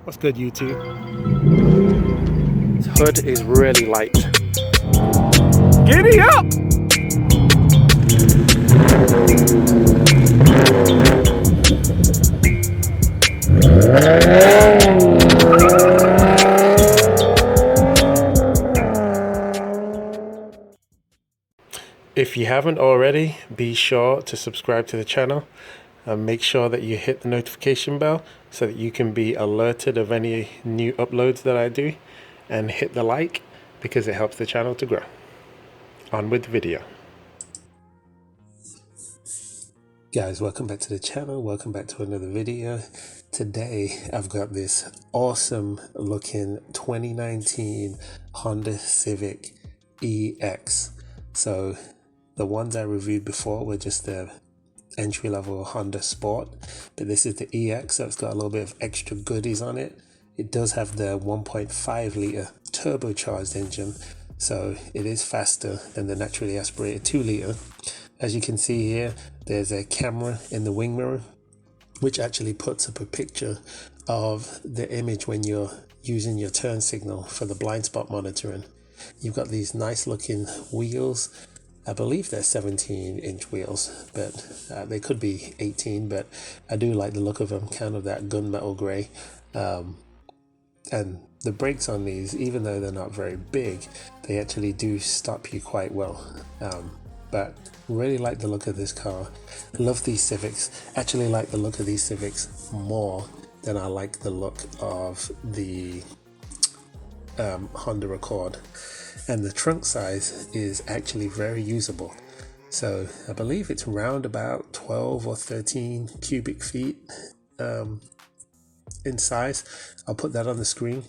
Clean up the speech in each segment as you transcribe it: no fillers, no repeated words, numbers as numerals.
What's good, YouTube? Its hood is really light. Giddy up! If you haven't already, be sure to subscribe to the channel and make sure that you hit the notification bell so that you can be alerted of any new uploads that I do, and hit the like because it helps the channel to grow. On with the video. Guys, welcome back to the channel. Welcome back to another video. Today I've got this awesome looking 2019 Honda Civic EX. So the ones I reviewed before were just the entry-level Honda Sport, but this is the EX, so it's got a little bit of extra goodies on it. It does have the 1.5 litre turbocharged engine, so it is faster than the naturally aspirated 2 litre. As you can see here, there's a camera in the wing mirror, which actually puts up a picture of the image when you're using your turn signal for the blind spot monitoring. You've got these nice looking wheels. I believe they're 17-inch wheels, but they could be 18, but I do like the look of them, kind of that gunmetal gray. And the brakes on these, even though they're not very big, they actually do stop you quite well. But really like the look of this car. Love these Civics. Actually like the look of these Civics more than I like the look of the Honda Accord. And the trunk size is actually very usable. So I believe it's around about 12 or 13 cubic feet in size. I'll put that on the screen,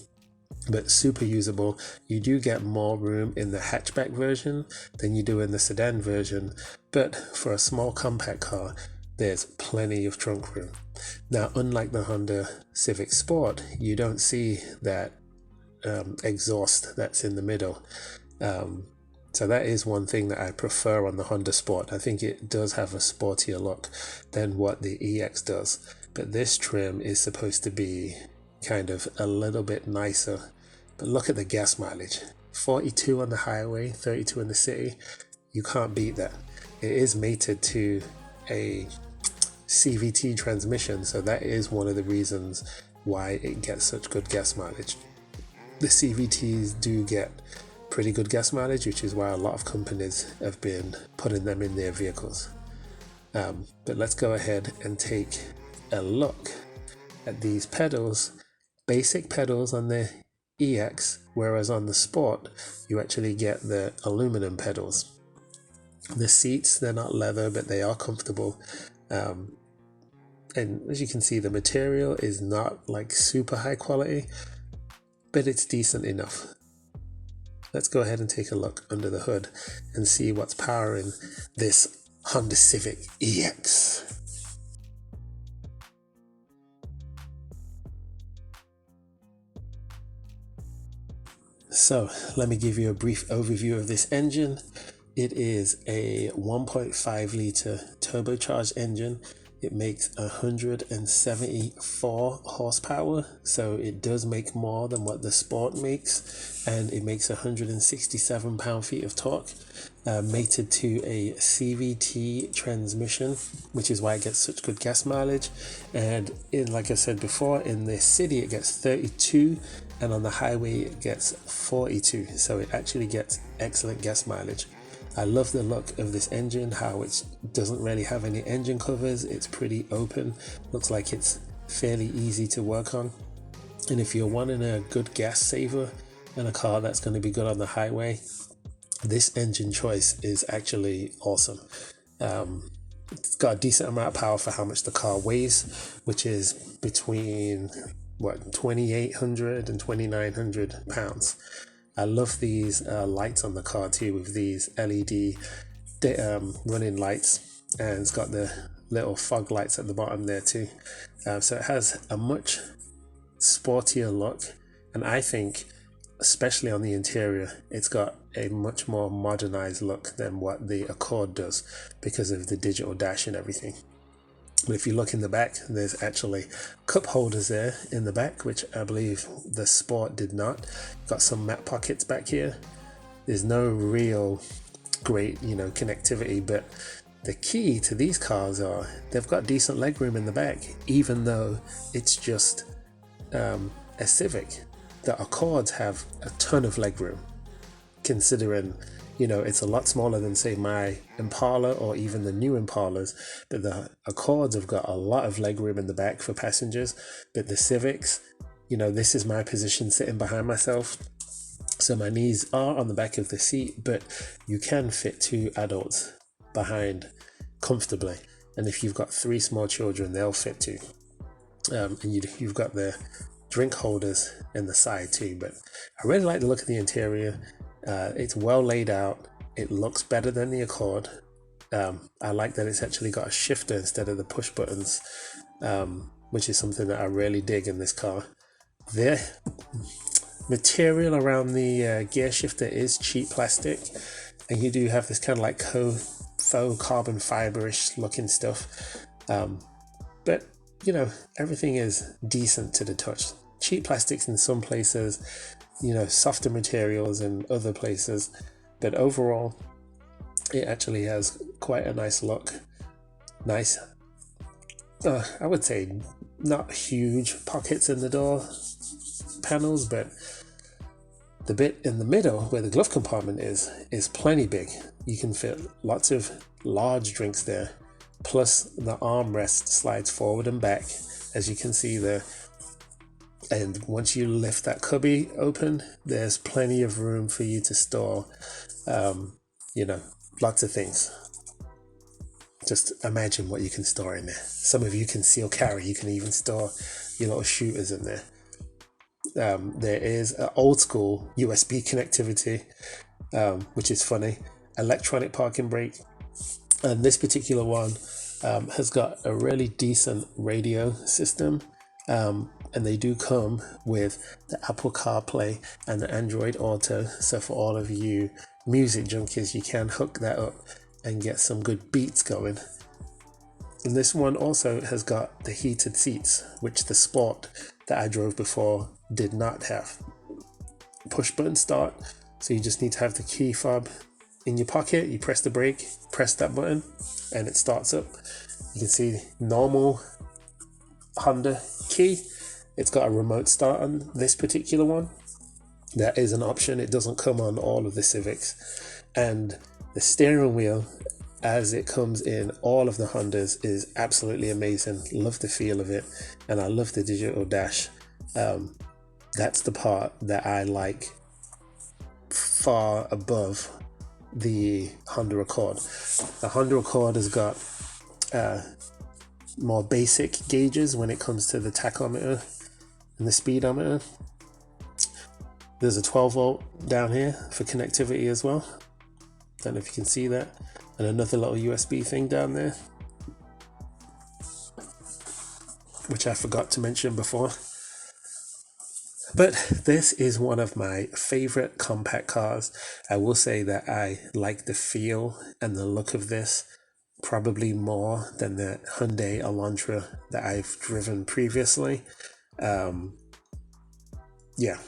but super usable. You do get more room in the hatchback version than you do in the sedan version, but for a small compact car, there's plenty of trunk room. Now, unlike the Honda Civic Sport, you don't see that exhaust that's in the middle. So that is one thing that I prefer on the Honda Sport. I think it does have a sportier look than what the EX does, but this trim is supposed to be kind of a little bit nicer. But look at the gas mileage, 42 on the highway, 32 in the city. You can't beat that. It is mated to a CVT transmission, so that is one of the reasons why it gets such good gas mileage. The CVTs do get pretty good gas mileage, which is why a lot of companies have been putting them in their vehicles. But let's go ahead and take a look at these pedals. Basic pedals on the EX, whereas on the Sport you actually get the aluminum pedals. The seats, they're not leather, but they are comfortable. And as you can see, the material is not like super high quality, but it's decent enough. Let's go ahead and take a look under the hood and see what's powering this Honda Civic EX. So let me give you a brief overview of this engine. It is a 1.5 litre turbocharged engine. It makes 174 horsepower, so it does make more than what the Sport makes, and it makes 167 pound-feet of torque, mated to a CVT transmission, which is why it gets such good gas mileage. And like I said before, in the city it gets 32, and on the highway it gets 42, so it actually gets excellent gas mileage. I love the look of this engine, how it doesn't really have any engine covers. It's pretty open, looks like it's fairly easy to work on. And if you're wanting a good gas saver and a car that's going to be good on the highway, this engine choice is actually awesome. It's got a decent amount of power for how much the car weighs, which is between 2,800 and 2,900 pounds. I love these lights on the car too, with these LED running lights, and it's got the little fog lights at the bottom there too. So it has a much sportier look, and I think especially on the interior it's got a much more modernized look than what the Accord does because of the digital dash and everything. But if you look in the back, there's actually cup holders there in the back, which I believe the Sport did not. Got some mat pockets back here. There's no real great, connectivity, but the key to these cars are they've got decent legroom in the back, even though it's just a Civic. The Accords have a ton of legroom, considering it's a lot smaller than, say, my Impala or even the new Impalas, but the Accords have got a lot of legroom in the back for passengers. But the Civics, this is my position sitting behind myself, so my knees are on the back of the seat, but you can fit 2 adults behind comfortably, and if you've got 3 small children, they'll fit too. And you've got the drink holders in the side too. But I really like the look of the interior. It's well laid out. It looks better than the Accord. I like that it's actually got a shifter instead of the push buttons, which is something that I really dig in this car. The material around the gear shifter is cheap plastic, and you do have this kind of like faux carbon fiber-ish looking stuff. But everything is decent to the touch. Cheap plastics in some places, softer materials in other places, but overall it actually has quite a nice look. Nice, I would say not huge pockets in the door panels, but the bit in the middle where the glove compartment is plenty big. You can fit lots of large drinks there, plus the armrest slides forward and back, as you can see there. And once you lift that cubby open, there's plenty of room for you to store, lots of things. Just imagine what you can store in there. Some of you can conceal carry. You can even store your little shooters in there. There is an old school USB connectivity, which is funny. Electronic parking brake. And this particular one has got a really decent radio system. And they do come with the Apple CarPlay and the Android Auto. So for all of you music junkies, you can hook that up and get some good beats going. And this one also has got the heated seats, which the Sport that I drove before did not have. Push button start, so you just need to have the key fob in your pocket. You press the brake, press that button, and it starts up. You can see normal Honda key. It's got a remote start on this particular one. That is an option. It doesn't come on all of the Civics. And the steering wheel, as it comes in all of the Hondas, is absolutely amazing. Love the feel of it, and I love the digital dash. That's the part that I like far above the Honda Accord. The Honda Accord has got more basic gauges when it comes to the tachometer and the speedometer. There's a 12 volt down here for connectivity as well. Don't know if you can see that. And another little USB thing down there, which I forgot to mention before. But this is one of my favorite compact cars. I will say that I like the feel and the look of this probably more than the Hyundai Elantra that I've driven previously. Yeah.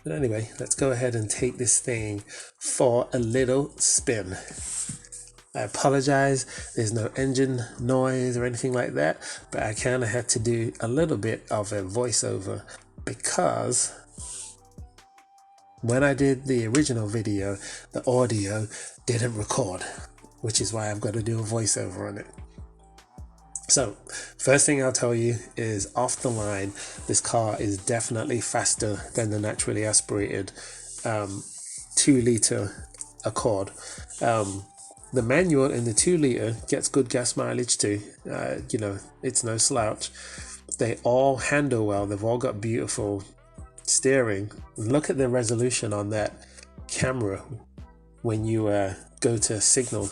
But anyway, let's go ahead and take this thing for a little spin. I apologize, there's no engine noise or anything like that, but I kind of had to do a little bit of a voiceover because when I did the original video, the audio didn't record, which is why I've got to do a voiceover on it. So, first thing I'll tell you is, off the line, this car is definitely faster than the naturally aspirated 2-litre Accord. The manual in the 2-litre gets good gas mileage too. It's no slouch. They all handle well. They've all got beautiful steering. Look at the resolution on that camera when you go to signal.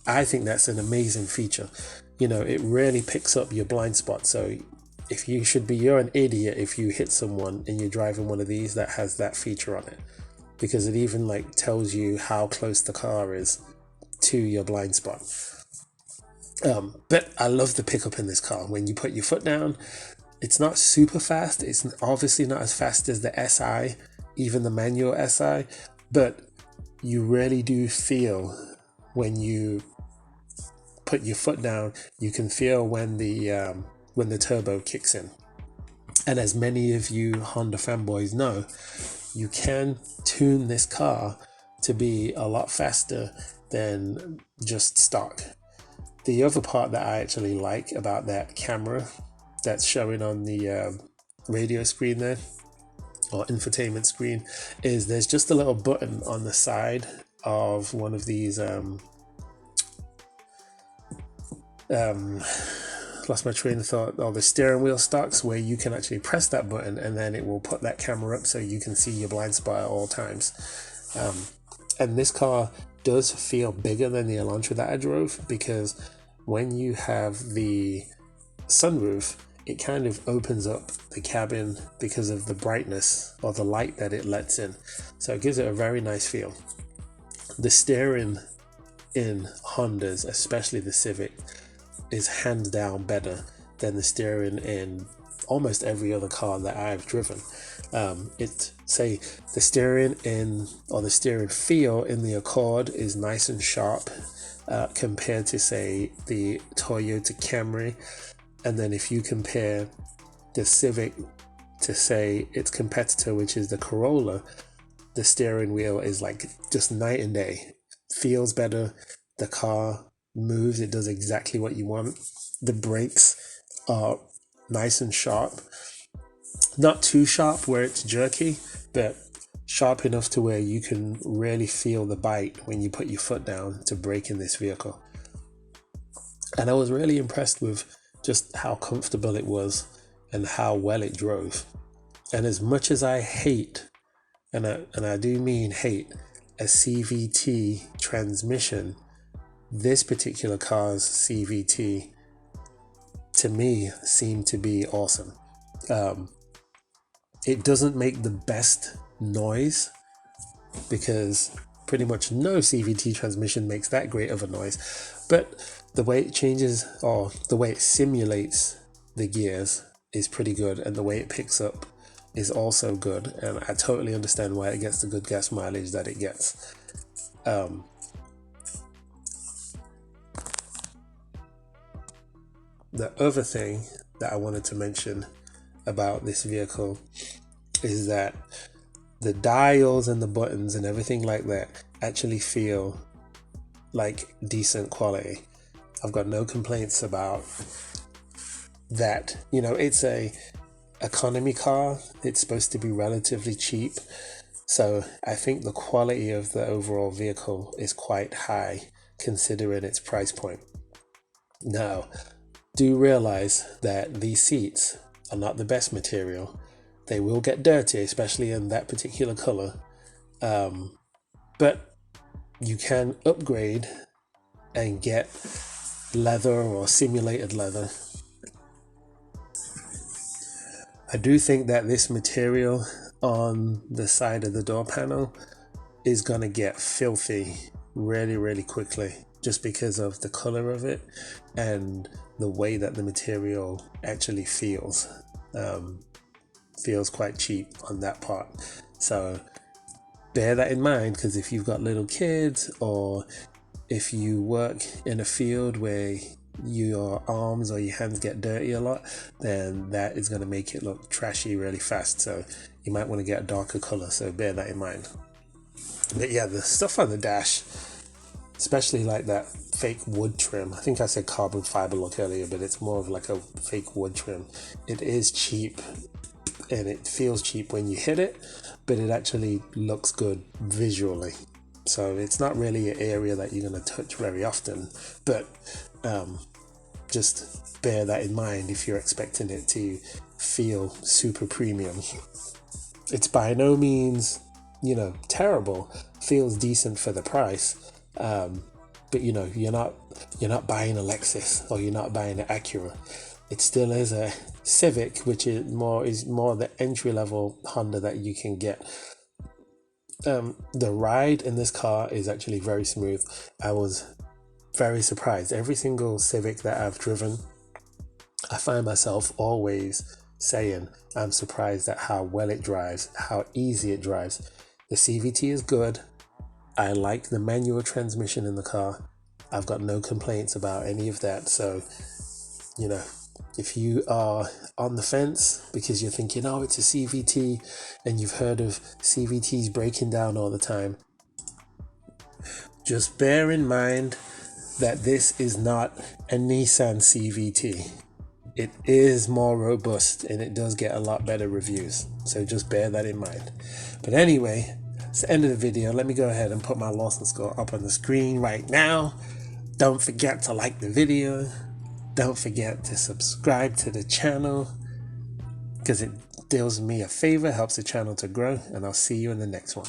I think that's an amazing feature. It really picks up your blind spot. So you're an idiot if you hit someone and you're driving one of these that has that feature on it. because it even like tells you how close the car is to your blind spot. But I love the pickup in this car. When you put your foot down, it's not super fast. It's obviously not as fast as the SI, even the manual SI, but you really do feel when you put your foot down, you can feel when the turbo kicks in. And as many of you Honda fanboys know, you can tune this car to be a lot faster than just stock. The other part that I actually like about that camera that's showing on the radio screen there, or infotainment screen, is there's just a little button on the side of one of these lost my train of thought, the steering wheel stocks, where you can actually press that button and then it will put that camera up so you can see your blind spot at all times. And this car does feel bigger than the Elantra that I drove, because when you have the sunroof, it kind of opens up the cabin because of the brightness or the light that it lets in. So it gives it a very nice feel. The steering in Hondas, especially the Civic, is hands down better than the steering in almost every other car that I've driven. The steering or the steering feel in the Accord is nice and sharp compared to, say, the Toyota Camry. And then if you compare the Civic to, say, its competitor, which is the Corolla, the steering wheel is like just night and day. Feels better. The car moves, it does exactly what you want. The brakes are nice and sharp, not too sharp where it's jerky, but sharp enough to where you can really feel the bite when you put your foot down to brake in this vehicle. And I was really impressed with just how comfortable it was and how well it drove. And as much as I hate, and I do mean hate, a CVT transmission, this particular car's CVT to me seemed to be awesome. It doesn't make the best noise, because pretty much no CVT transmission makes that great of a noise, but the way it changes, or the way it simulates the gears, is pretty good, and the way it picks up is also good, and I totally understand why it gets the good gas mileage that it gets. The other thing that I wanted to mention about this vehicle is that the dials and the buttons and everything like that actually feel like decent quality. I've got no complaints about that. You know, it's a economy car. It's supposed to be relatively cheap. So I think the quality of the overall vehicle is quite high considering its price point. Now, do realize that these seats are not the best material. They will get dirty, especially in that particular color. But you can upgrade and get leather or simulated leather. I do think that this material on the side of the door panel is going to get filthy really, really quickly, just because of the color of it and the way that the material actually feels. Feels quite cheap on that part. So bear that in mind, because if you've got little kids, or if you work in a field where your arms or your hands get dirty a lot, then that is going to make it look trashy really fast. So you might want to get a darker color, so bear that in mind. But yeah, the stuff on the dash, especially like that fake wood trim, I think I said carbon fiber look earlier, but it's more of like a fake wood trim. It is cheap, and it feels cheap when you hit it, but it actually looks good visually. So it's not really an area that you're going to touch very often, but just bear that in mind if you're expecting it to feel super premium. It's by no means, terrible. Feels decent for the price, but you're not buying a Lexus, or you're not buying an Acura. It still is a Civic, which is more the entry level Honda that you can get. The ride in this car is actually very smooth. I was very surprised. Every single Civic that I've driven, I find myself always saying I'm surprised at how well it drives, how easy it drives. The CVT is good. I like the manual transmission in the car. I've got no complaints about any of that. So, you know, if you are on the fence because you're thinking, oh, it's a CVT, and you've heard of CVTs breaking down all the time, just bear in mind that this is not a Nissan CVT. It is more robust and it does get a lot better reviews. So just bear that in mind. But anyway, it's the end of the video. Let me go ahead and put my Lawson score up on the screen right now. Don't forget to like the video. Don't forget to subscribe to the channel because it deals me a favor, helps the channel to grow, and I'll see you in the next one.